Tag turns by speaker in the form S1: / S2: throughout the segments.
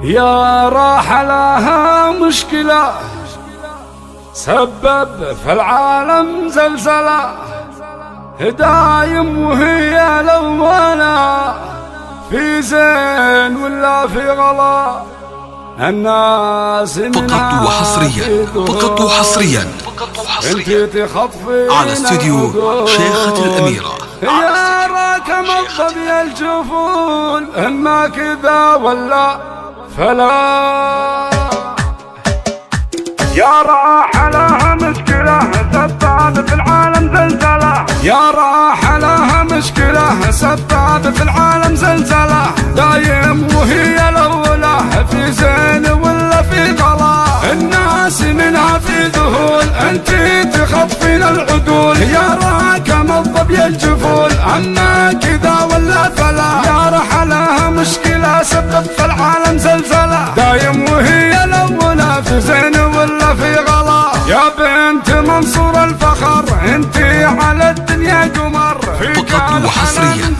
S1: يا راح لها مشكلة سبب في العالم زلزلة، دايم وهي الأولى في زين ولا في غلا. الناس
S2: فقط وحصريا على استوديو شيخة الأميرة.
S1: يا راكم الظبي الجفون إما كذا ولا فلا. يا راح لها مشكلة سباب في العالم زلزلة، يا راح لها مشكلة سباب في العالم زلزلة، دايم وهي الأولى في زين ولا في غلا. الناس منها في ذهول انتي تخطفين العدول، يا راكم الظبي الجفول اما كذا ولا فلا. يا راح لها مشكلة سبب في العالم زلزلة، دايم وهي الأولى في زين ولا في غلا. يا بنت منصور الفخر انتي على الدنيا قمر،
S2: فقط وحصريا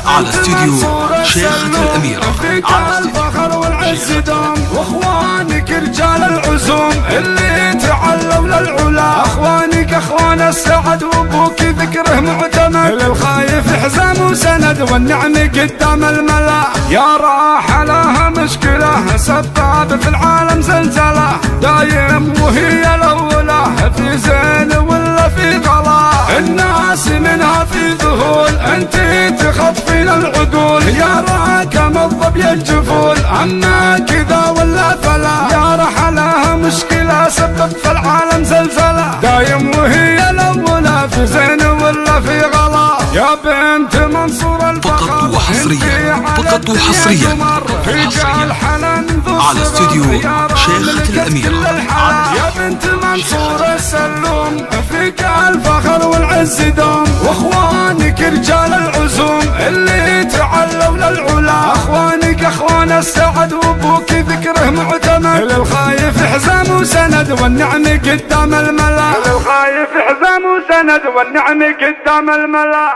S2: على استوديو شيخة الأميرة.
S1: على الفخر والعز دوم، واخوانك رجال العزوم اللي تعلوا للعلا. اخوانك اخوان السعد وابوك ذكره معتمد، للخايف حزام وسند والنعم قدام الملا. يا راح لها مشكلة سباب في العالم زلزلة، دايم وهي الأولى في زين ولا في غلا. الناس منها في ذهول انتي تخطفين العدول، يا راكم الظبي الجفول اما كذا ولا فلا. يا راح لها مشكلة سبب في العالم زلزلة، دايم وهي الأولى في زين ولا في غلا. يا بنت منصور الفخر
S2: فقط وحصريا على استوديو شيخة الأميرة.
S1: يا بنت منصور السلوم فيك الفخر والعز دوم، واخوانك رجال العزوم اللي تعلوا للعلا. اخوانك اخوان السعد وابوك ذكره معتمد، للخايف حزام وسند والنعم قدام الملا. للخايف حزام وسند والنعم قدام الملا.